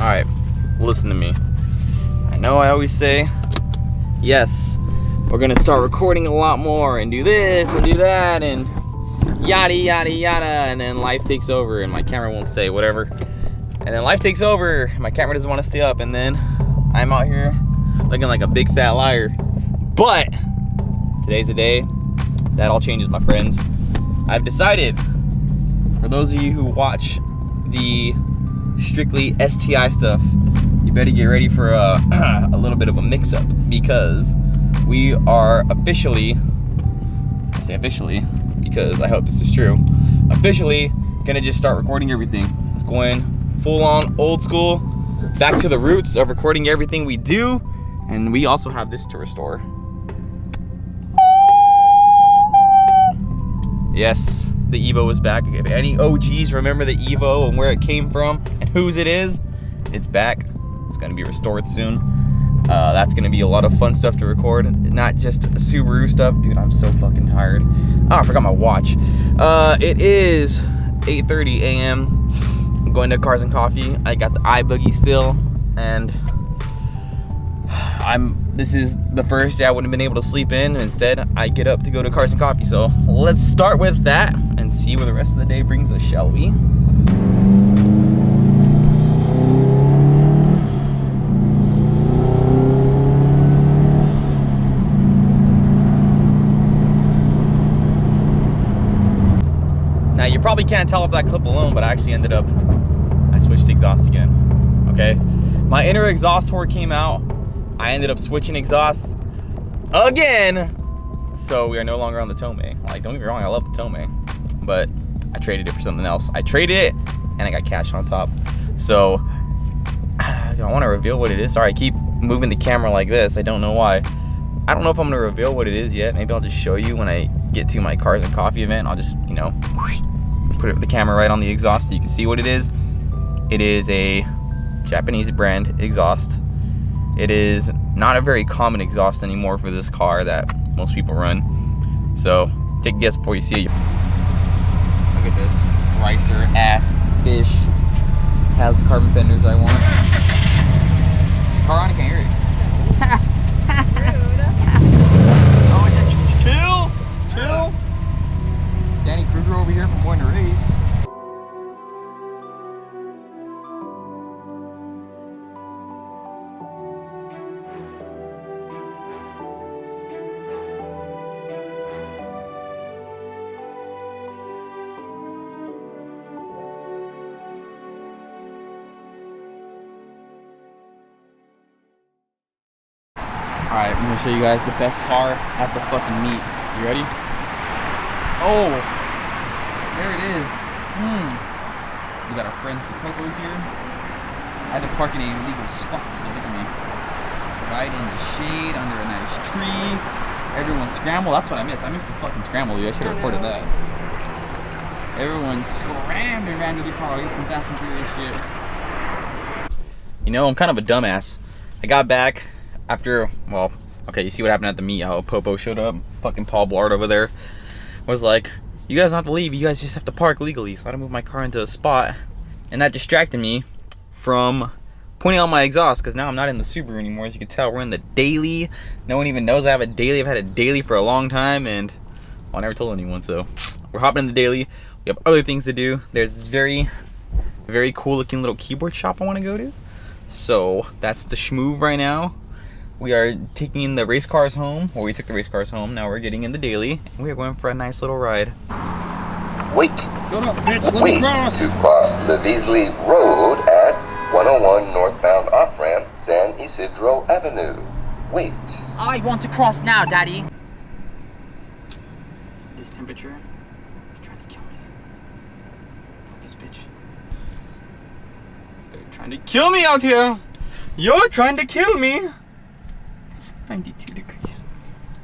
Alright, listen to me. I know I always say, yes, we're gonna start recording a lot more and do this and do that and yada yada yada, and then life takes over and my camera won't stay, whatever. And then life takes over, my camera doesn't want to stay up, and then I'm out here looking like a big fat liar. But today's the day that all changes, my friends. I've decided, for those of you who watch the strictly STI stuff, you better get ready for a little bit of a mix-up, because we are officially, I say officially because I hope this is true, officially gonna just start recording everything. It's going full-on old school, back to the roots of recording everything we do, and we also have this to restore. Yes, the Evo is back. If any OGs remember the Evo and where it came from and whose it is, it's back. It's gonna be restored soon. That's gonna be a lot of fun stuff to record, not just Subaru stuff. Dude, I'm so fucking tired. Oh, I forgot my watch. It is 8:30 a.m. I'm going to Cars and Coffee. I got the iBoogie still, and this is the first day I wouldn't have been able to sleep in. Instead, I get up to go to Cars and Coffee. So let's start with that and see where the rest of the day brings us, shall we? Now, you probably can't tell off that clip alone, but I actually I switched exhaust again, okay? My inner exhaust horde came out. I ended up switching exhausts again. So we are no longer on the Tomei. Like, don't get me wrong, I love the Tomei, but I traded it for something else. I traded it and I got cash on top. So do I want to reveal what it is? Sorry, I keep moving the camera like this. I don't know why. I don't know if I'm gonna reveal what it is yet. Maybe I'll just show you when I get to my Cars and Coffee event. I'll just, you know, put the camera right on the exhaust so you can see what it is. It is a Japanese brand exhaust. It is not a very common exhaust anymore for this car that most people run. So take a guess before you see it. Look at this ricer ass fish. Has the carbon fenders I want. Car on, I can't hear it. Oh, chill. Danny Kruger over here from Going to Race. Alright, I'm gonna show you guys the best car at the fucking meet. You ready? Oh! There it is. We got our friends the Popos here. I had to park in a legal spot, so look at me. Right in the shade, under a nice tree. Everyone scrambled. That's what I missed. I missed the fucking scramble, dude. I should have recorded that. Everyone scrammed and ran to the car like some Fast and Furious shit. You know, I'm kind of a dumbass. I got back after, well, okay, you see what happened at the meet, how Popo showed up. Fucking Paul Blart over there was like, you guys don't have to leave, you guys just have to park legally. So I had to move my car into a spot, and that distracted me from pointing out my exhaust, because now I'm not in the Subaru anymore. As you can tell, we're in the daily. No one even knows I have a daily. I've had a daily for a long time, and well, I never told anyone. So we're hopping in the daily. We have other things to do. There's this very cool looking little keyboard shop I want to go to. So that's the schmoove right now. We are taking the race cars home, or we took the race cars home. Now we're getting in the daily, and we are going for a nice little ride. Wait. Shut up, bitch. Let me cross. To cross Levisley Road at 101 northbound off-ramp, San Isidro Avenue. Wait. I want to cross now, Daddy. This temperature is trying to kill me. Focus, bitch. They're trying to kill me out here. You're trying to kill me. 92 degrees.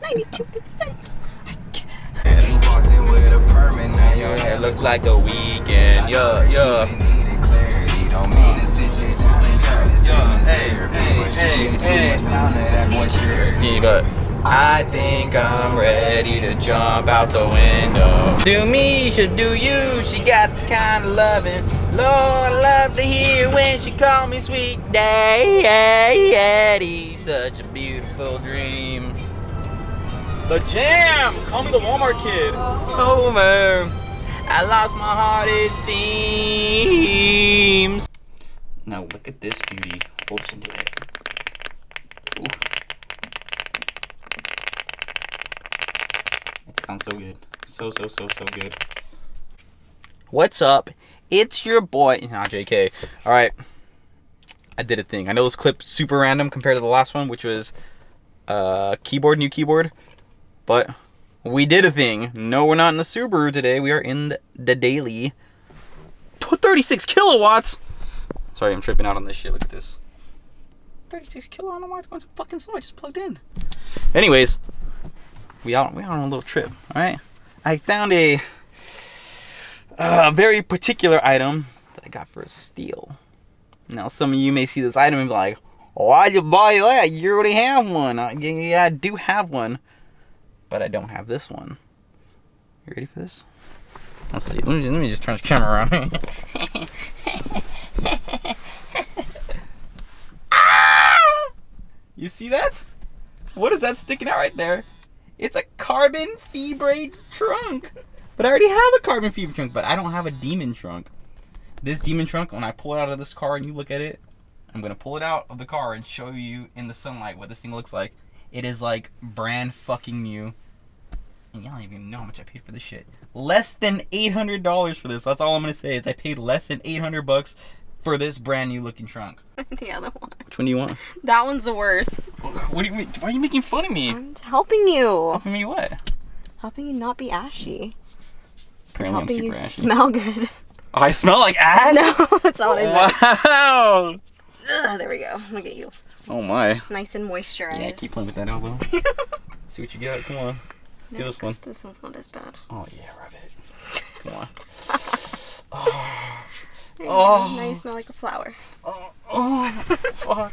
92%. Your hair look like a weekend. Yeah. Hey. But I think I'm ready to jump out the window. Do me, should do you. She got the kind of loving Lord, I love to hear when she call me sweet daddy. Such a beautiful dream. The Jam! Call me the Walmart kid. Homer, I lost my heart it seems. Now look at this beauty. Listen to it. Ooh. It sounds so good. So good. What's up? It's your boy. Nah, JK. Alright. I did a thing. I know this clip's super random compared to the last one, which was new keyboard. But we did a thing. No, we're not in the Subaru today. We are in the daily. 36 kilowatts! Sorry, I'm tripping out on this shit. Look at this. 36 kilowatts. I don't know why it's going so fucking slow. I just plugged in. Anyways, we out on a little trip. Alright? I found a very particular item that I got for a steal. Now, some of you may see this item and be like, why'd you buy that? You already have one. Yeah, I do have one. But I don't have this one. You ready for this? Let's see. Let me just turn the camera around. You see that? What is that sticking out right there? It's a carbon fibre trunk. But I already have a carbon fiber trunk, but I don't have a demon trunk. This demon trunk, when I pull it out of this car and you look at it, I'm going to pull it out of the car and show you in the sunlight what this thing looks like. It is like brand fucking new. And y'all don't even know how much I paid for this shit. Less than $800 for this. That's all I'm going to say is I paid less than $800 for this brand new looking trunk. The other one. Which one do you want? That one's the worst. What do you mean? Why are you making fun of me? I'm helping you. Helping me what? Helping you not be ashy. Apparently I'm Helping super you ashy. smell good. Oh, I smell like ass? No, that's not what I meant. Wow. Ugh, there we go. Look at you. Oh my. Nice and moisturized. Yeah, keep playing with that elbow. See what you got. Come on. Do this one. This one's not as bad. Oh yeah, rub it. Come on. There you go. Now you smell like a flower. Oh, fuck.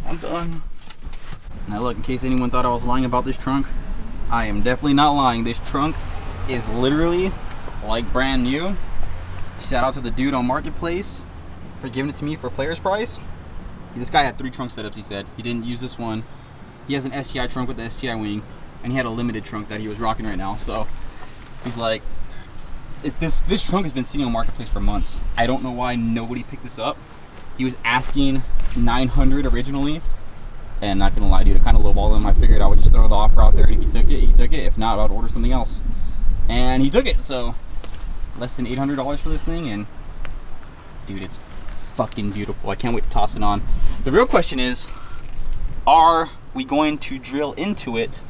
I'm done. Now look, in case anyone thought I was lying about this trunk, I am definitely not lying. This trunk is literally like brand new. Shout out to the dude on Marketplace for giving it to me for player's price. This guy had 3 trunk setups, he said. He didn't use this one. He has an STi trunk with the STi wing, and he had a limited trunk that he was rocking right now. So he's like, this trunk has been sitting on Marketplace for months. I don't know why nobody picked this up. He was asking $900 originally, and not gonna lie, dude, I kind of lowballed him. I figured I would just throw the offer out there, and if he took it, he took it. If not, I would order something else. And he took it, so less than $800 for this thing, and dude, it's fucking beautiful. I can't wait to toss it on. The real question is, are we going to drill into it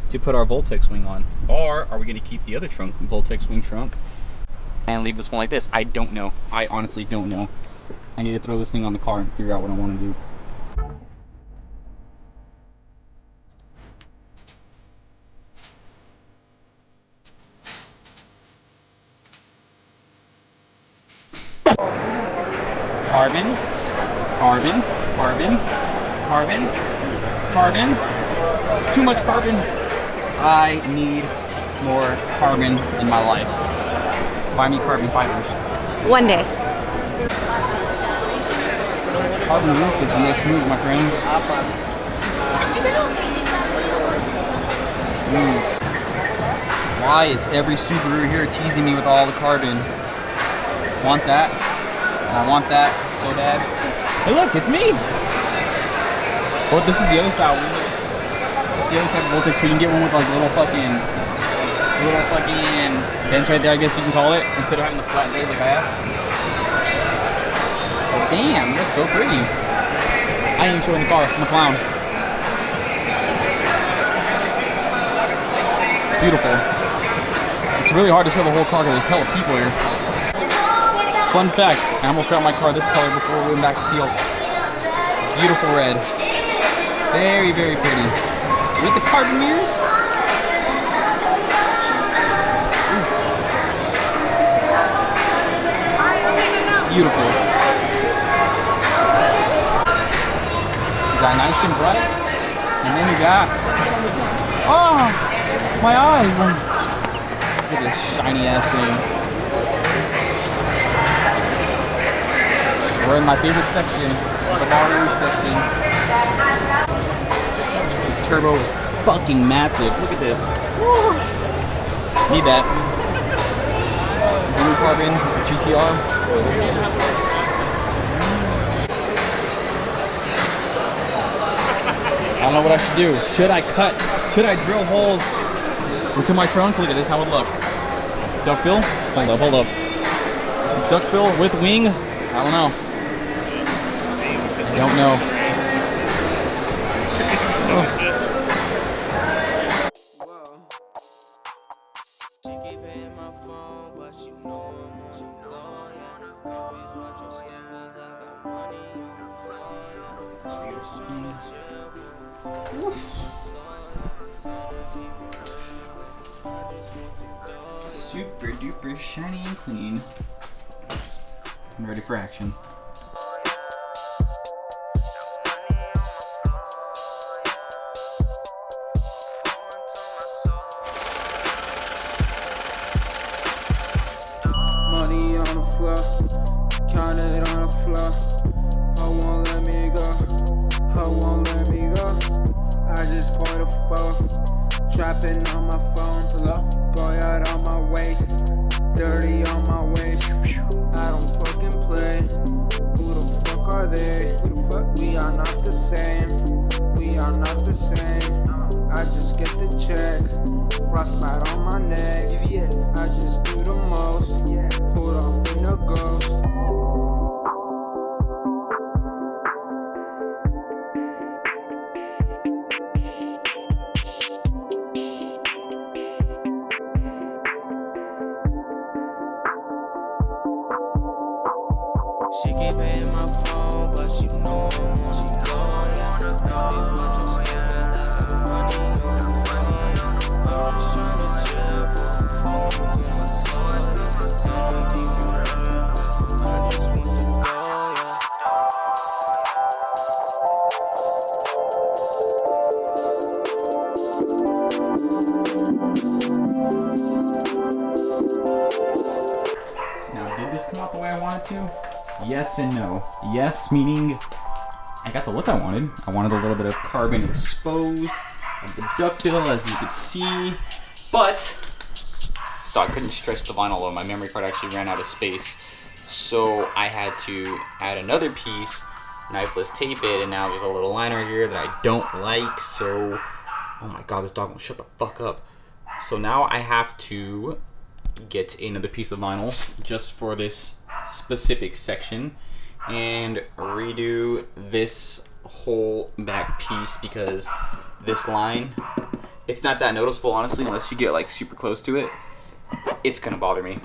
to put our Voltex wing on, or are we going to keep the other trunk, Voltex wing trunk, and leave this one like this? I don't know. I honestly don't know. I need to throw this thing on the car and figure out what I want to do. Carbon, carbon, carbon, carbon, carbon. Too much carbon. I need more carbon in my life. Buy me carbon fibers. One day. Carbon roof is the next move, my friends. Why is every Subaru here teasing me with all the carbon? Want that? And I want that so bad. Hey look, it's me! Well, this is the other style. It's the other type of Voltex where you can get one with like little fucking vents right there, I guess you can call it, instead of having the flat blade like I have. Oh, damn, it looks so pretty. I ain't even showing the car. I'm a clown. Beautiful. It's really hard to show the whole car because there's hella people here. Fun fact, I almost got my car this color before we went back to teal. Beautiful red. Very, very pretty. With the carbon mirrors. Ooh. Beautiful. You got nice and bright. And then you got, oh, my eyes. Look at this shiny ass thing. We're in my favorite section, the Subaru section. This turbo is fucking massive. Look at this. Need that. Blue carbon GTR. I don't know what I should do. Should I cut? Should I drill holes into my trunk? Look at this, how it look. Duckbill? Hold up. Duckbill with wing? I don't know. I don't know. This beautiful thing. Super duper shiny and clean. I'm ready for action. Money on the floor, count it on the floor. Ho won't let me go, ho won't let me go. I just bought a phone, trapping on my phone. Boy out on my waist, dirty on my waist. I don't fucking play. Who the fuck are they? We are not the same. We are not the same. I just get the check, frostbite on my neck. I just do the most, pulled off in the ghost. She keep hitting my phone, but she know I'm on the go. Please watch your step, 'cause I got money on the phone. I'm just tryna chill, fall into my soul. And I keep it real, I just want to go, Now, did this come out the way I wanted to? Yes and no. Yes, meaning I got the look I wanted. I wanted a little bit of carbon exposed of the duckbill, as you could see, but so I couldn't stretch the vinyl low. My memory card actually ran out of space, so I had to add another piece, knifeless tape it, and now there's a little liner here that I don't like. So, oh my god, this dog won't shut the fuck up. So now I have to get another piece of vinyl just for this specific section and redo this whole back piece, because this line, it's not that noticeable honestly unless you get like super close to it. It's gonna bother me.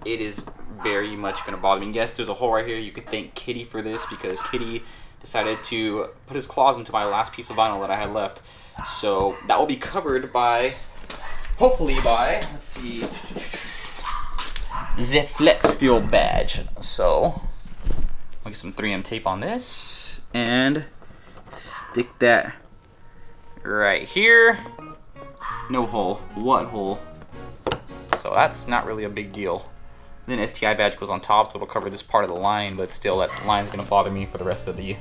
It is very much gonna bother me. Yes, there's a hole right here. You could thank Kitty for this, because Kitty decided to put his claws into my last piece of vinyl that I had left. So that will be covered by, hopefully by, let's see, the Flex Fuel badge. So I'll get some 3M tape on this and stick that right here. No hole. What hole? So that's not really a big deal. Then STI badge goes on top, so it'll cover this part of the line, but still that line's gonna bother me for the rest of the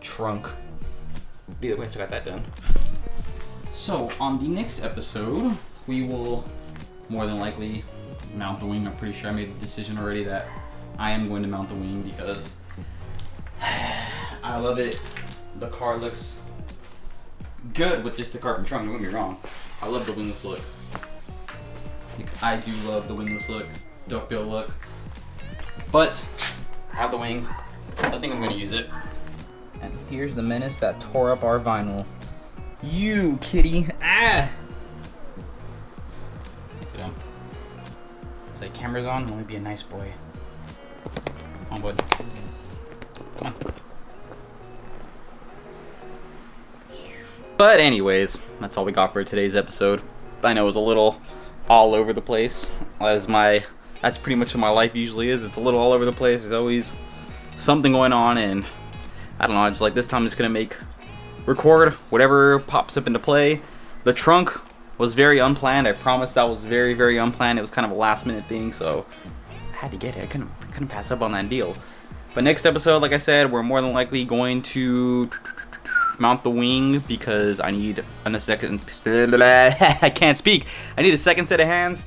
trunk. Either way, I still got that done. So on the next episode, we will more than likely mount the wing. I'm pretty sure I made the decision already that I am going to mount the wing because I love it. The car looks good with just the carbon trunk, don't get me wrong. I love the wingless look. Like, I do love the wingless look, duckbill look. But I have the wing. I think I'm gonna use it. And here's the menace that tore up our vinyl. You kitty! Ah! Get down. Is that camera's on? Let me be a nice boy. Come on, bud. Come on. But anyways, that's all we got for today's episode. I know it was a little all over the place, that's pretty much what my life usually is. It's a little all over the place. There's always something going on, and I don't know, I just like this time I'm just gonna record whatever pops up into play. The trunk was very unplanned. I promise that was very, very unplanned. It was kind of a last minute thing, so I had to get it. I couldn't pass up on that deal. But next episode, like I said, we're more than likely going to mount the wing because I need a second. I can't speak. I need a second set of hands,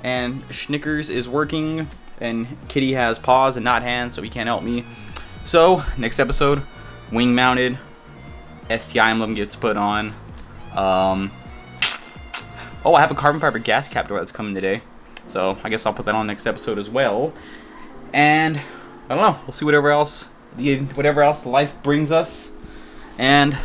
and Schnickers is working, and Kitty has paws and not hands, so he can't help me. So next episode, wing mounted, STi emblem gets put on. Oh, I have a carbon fiber gas cap door that's coming today, so I guess I'll put that on next episode as well. And I don't know, we'll see whatever else life brings us, and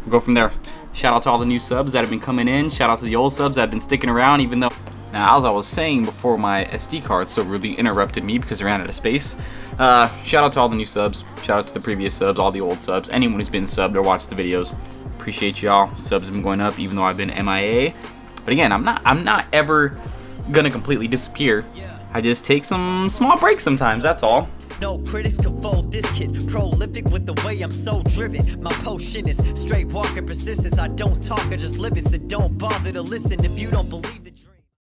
we'll go from there. Shout out to all the new subs that have been coming in. Shout out to the old subs that have been sticking around, even though, now as I was saying before, my SD card so really interrupted me because I ran out of space. Shout out to all the new subs. Shout out to the previous subs, all the old subs, anyone who's been subbed or watched the videos. Appreciate y'all. Subs have been going up even though I've been MIA. But again, I'm not ever gonna completely disappear. I just take some small breaks sometimes, that's all. No critics can fold this kid. Prolific with the way I'm so driven. My potion is straight walking persistence. I don't talk, I just live it. So don't bother to listen if you don't believe this.